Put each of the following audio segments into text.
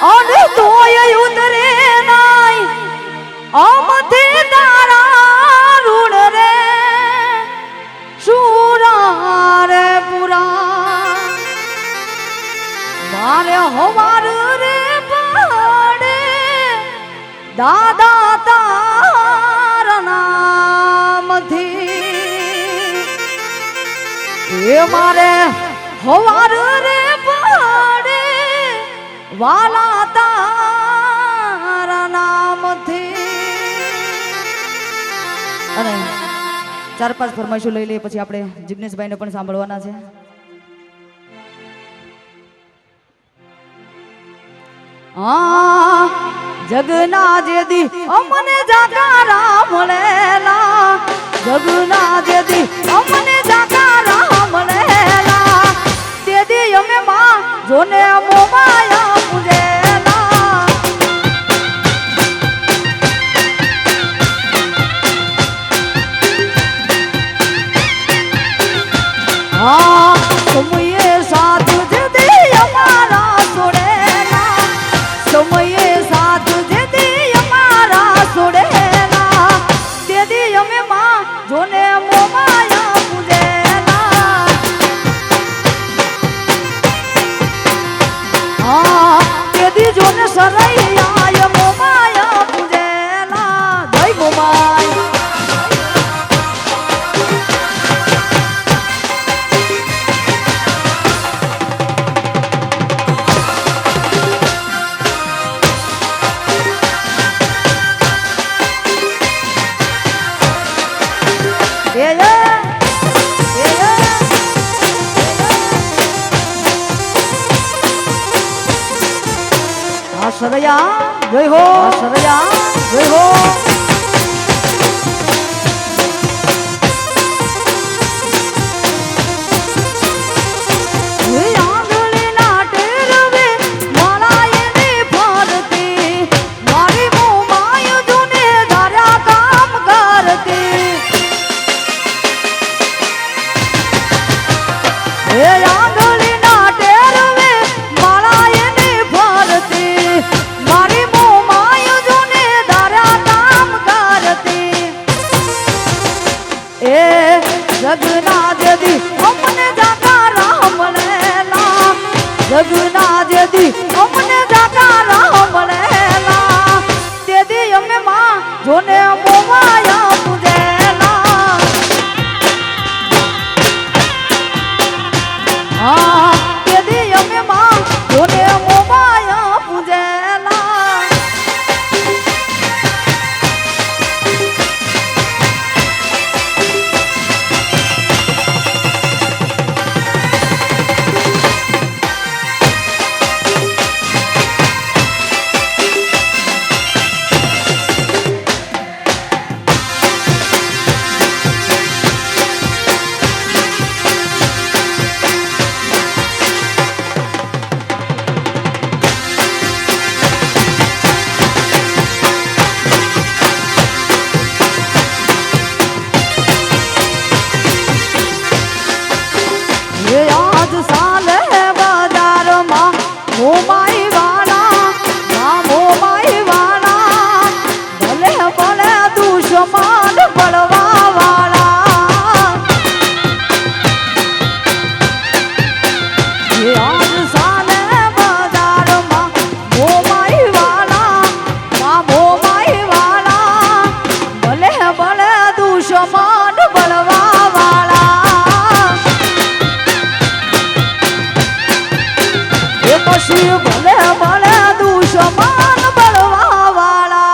અને તોય ઉતરે નાય આમથી તારા ઋણ રે સુરા રે પુરા મારે હવાર રે પાડે દાદા તારા નામથી એ મારે હવાર રે પાડે વાલા તારા નામથી અને 4-5 ફરમાઈશો લઈ લઈએ પછી આપણે જિગ્નેશભાઈને પણ સાંભળવાના છે. જગના જેદી અમને જાકારા મળેલા જગના જેદી અમને જાકારા મળેલા તેદી અમે માં જોને મોમાયા પૂજેલા સમયે સાથ જેદી અમારા છોડેલા સમયે સાથ જેદી અમારા છોડેલા તેદી અમે માં જોને મોમાયા પૂજેલા તેદી જોને સરૈયા મોમાયા પૂજેલા જય મોમાયા સરયા જય હો સરયા જય હો જગના જેદી અમને જાકારા મળેલા જગના જેદી અમને જાકારા મળેલા તેદી અમે માં જોને મોમાયા પૂજેલા તેદી અમે માં જોને મોમાયા પૂજેલા ભલે ભલે દુશ્મન બળવા વાળા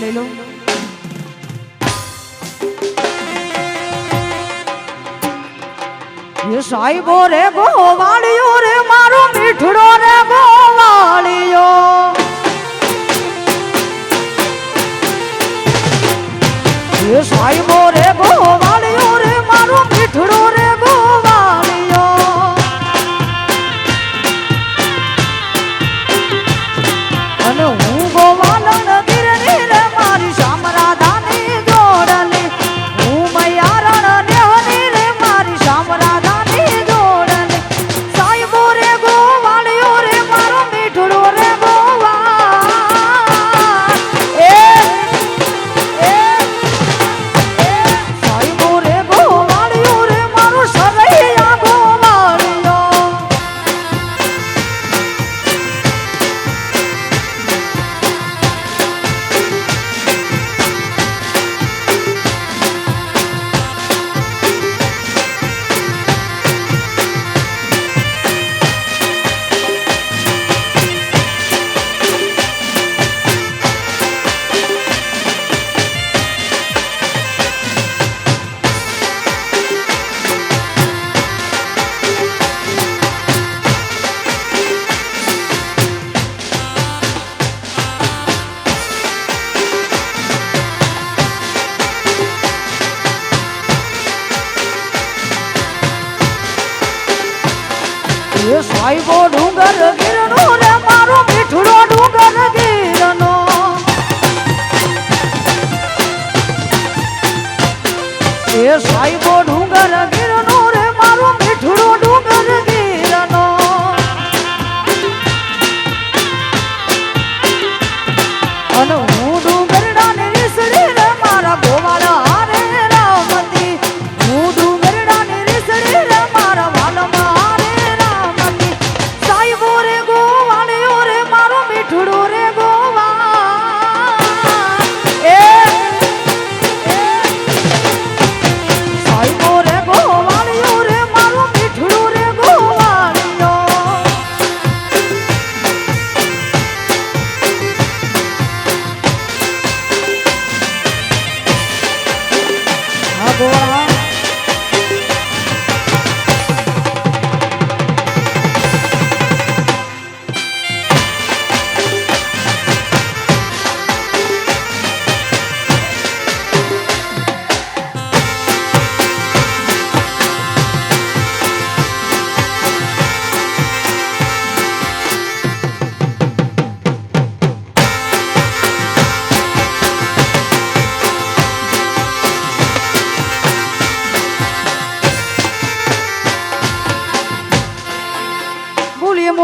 લઈ લો. ये साहिबो रे गोवालियो रे मारो मीठड़ो रे गोवालियो ये साहिबो रे गोवालियो रे मारो मीठड़ो रे गोवालियो अने हूँ गोवालन गिरनी रे मारी शामराधानी जोड़ली हूँ मैयारण नेहनी रे मारी शामराधा ये साहिबो डूंगर गिरनो रे मारो मीठड़ो डूंगर गिरनो ये साहिबो डूंगर गिरनो रे मारो मीठड़ो डूंगर गिरनो अनु हूँ डूंगर डाने रिसड़ी रे मारा गोवाला हारे रामती हूँ डूंगर डाने रिसड़ी रे मारा वालमा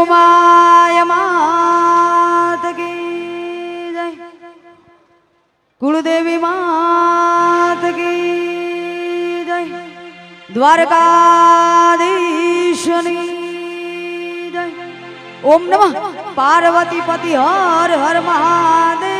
माया मात की जय कुलदेवी मात की जय द्वारकाधीशनी जय ओम नमः पार्वती पति हर हर महादेव।